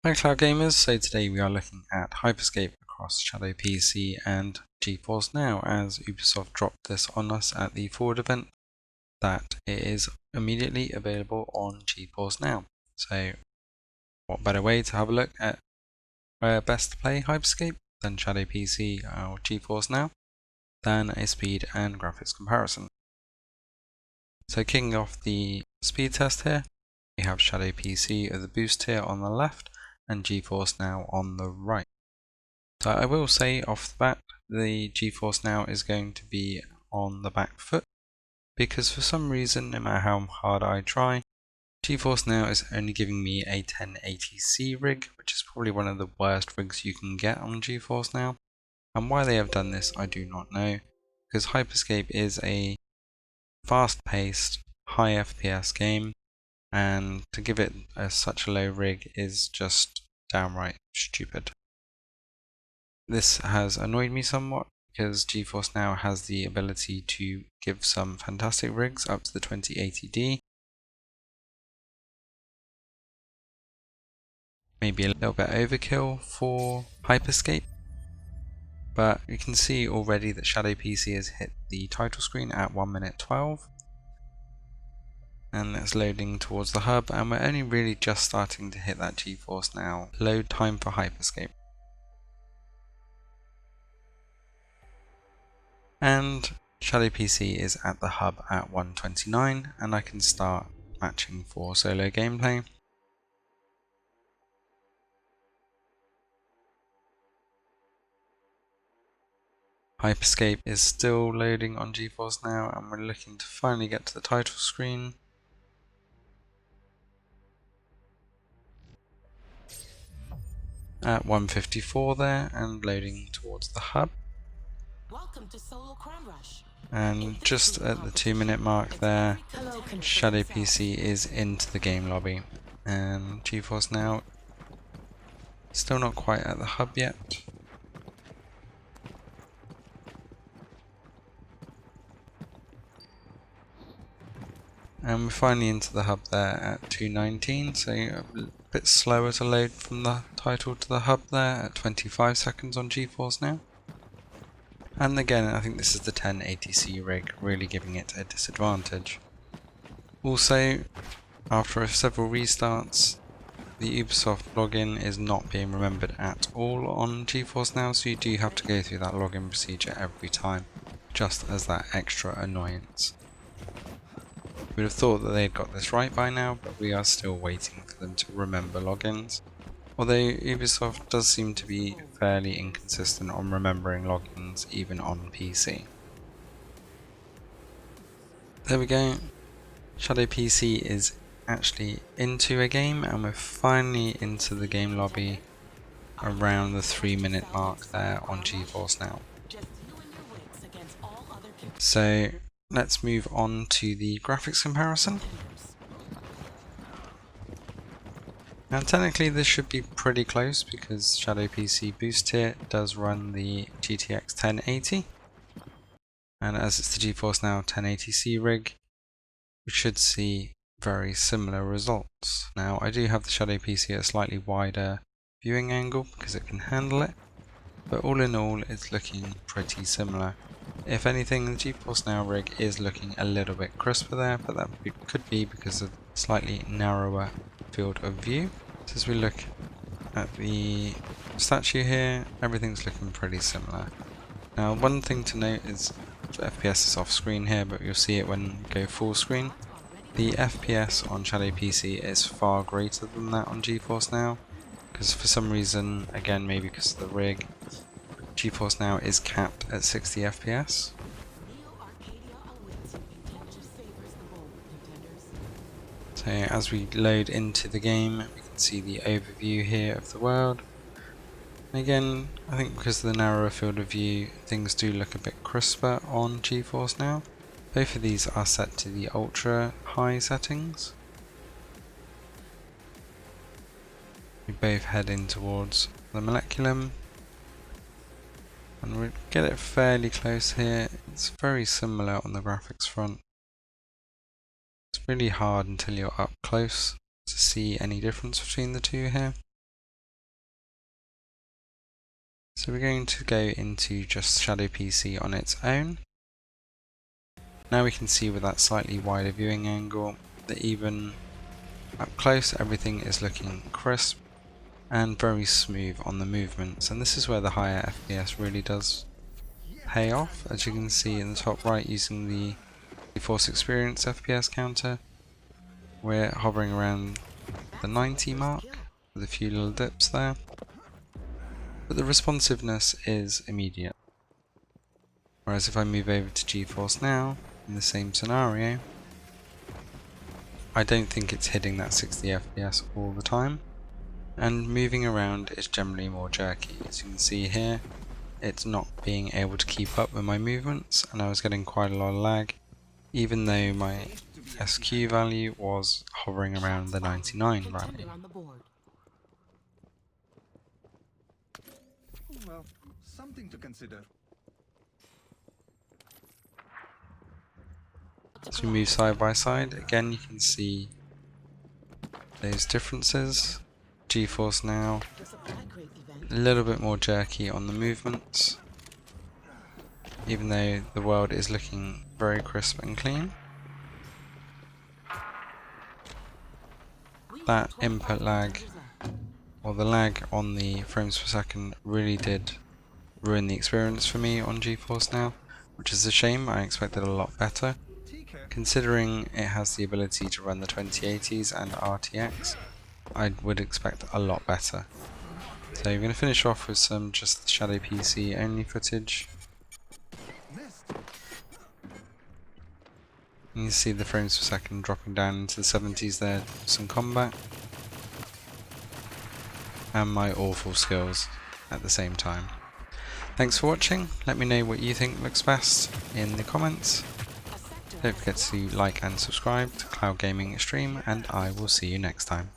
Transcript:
Hi Cloud Gamers, so today we are looking at Hyperscape across Shadow PC and GeForce Now, as Ubisoft dropped this on us at the Forward event that it is immediately available on GeForce Now. So what better way to have a look at where best to play Hyperscape than Shadow PC or GeForce Now than a speed and graphics comparison. So kicking off the speed test here, we have Shadow PC as the boost tier on the left and GeForce Now on the right. So I will say off the bat, the GeForce Now is going to be on the back foot, because for some reason, no matter how hard I try, GeForce Now is only giving me a 1080C rig, which is probably one of the worst rigs you can get on GeForce Now. And why they have done this, I do not know, because Hyperscape is a fast-paced, high FPS game, and to give it such a low rig is just downright stupid. This has annoyed me somewhat, because GeForce Now has the ability to give some fantastic rigs up to the 2080D. Maybe a little bit overkill for Hyperscape, but you can see already that Shadow PC has hit the title screen at 1 minute 12. And it's loading towards the hub, and we're only really just starting to hit that GeForce Now load time for Hyperscape. And Shadow PC is at the hub at 1:29, and I can start matching for solo gameplay. Hyperscape is still loading on GeForce Now, and we're looking to finally get to the title screen. At 1:54 there, and loading towards the hub. And just at the 2-minute mark there, Shadow PC is into the game lobby, and GeForce Now still not quite at the hub yet. And we're finally into the hub there at 2:19, so a bit slower to load from the title to the hub there at 25 seconds on GeForce Now. And again, I think this is the 1080C rig really giving it a disadvantage. Also, after several restarts, the Ubisoft login is not being remembered at all on GeForce Now, so you do have to go through that login procedure every time, just as that extra annoyance. We would have thought that they'd got this right by now, but we are still waiting for them to remember logins. Although Ubisoft does seem to be fairly inconsistent on remembering logins even on PC. There we go. Shadow PC is actually into a game, and we're finally into the game lobby around the 3-minute mark there on GeForce Now. So let's move on to the graphics comparison. Now technically this should be pretty close, because Shadow PC boost tier does run the GTX 1080, and as it's the GeForce Now 1080C rig, we should see very similar results. Now I do have the Shadow PC at a slightly wider viewing angle because it can handle it, but all in all it's looking pretty similar. If anything, the GeForce Now rig is looking a little bit crisper there, but that could be because of slightly narrower field of view. So as we look at the statue here, everything's looking pretty similar. Now one thing to note is FPS is off screen here, but you'll see it when we go full screen. The FPS on Shadow PC is far greater than that on GeForce Now, because for some reason, again maybe because of the rig, GeForce Now is capped at 60 FPS. So as we load into the game, we can see the overview here of the world. And again, I think because of the narrower field of view, things do look a bit crisper on GeForce Now. Both of these are set to the ultra high settings. We both head in towards the moleculum, and we'll get it fairly close here. It's very similar on the graphics front. It's really hard until you're up close to see any difference between the two here. So we're going to go into just Shadow PC on its own. Now we can see with that slightly wider viewing angle that even up close everything is looking crisp and very smooth on the movements, and this is where the higher FPS really does pay off. As you can see in the top right, using the GeForce Experience FPS counter, we're hovering around the 90 mark with a few little dips there, but the responsiveness is immediate. Whereas if I move over to GeForce Now in the same scenario, I don't think it's hitting that 60 FPS all the time, and moving around is generally more jerky. As you can see here, it's not being able to keep up with my movements, and I was getting quite a lot of lag, even though my SQ value was hovering around the 99 value. Well, something to consider. As we move side by side, again you can see those differences. GeForce Now, a little bit more jerky on the movements, even though the world is looking very crisp and clean. That input lag, or the lag on the frames per second, really did ruin the experience for me on GeForce Now, which is a shame. I expected a lot better. Considering it has the ability to run the 2080s and RTX, I would expect a lot better. So we're going to finish off with some just Shadow PC only footage. You can see the frames per second dropping down into the 70s there, some combat, and my awful skills at the same time. Thanks for watching. Let me know what you think looks best in the comments. Don't forget to like and subscribe to Cloud Gaming Extreme, and I will see you next time.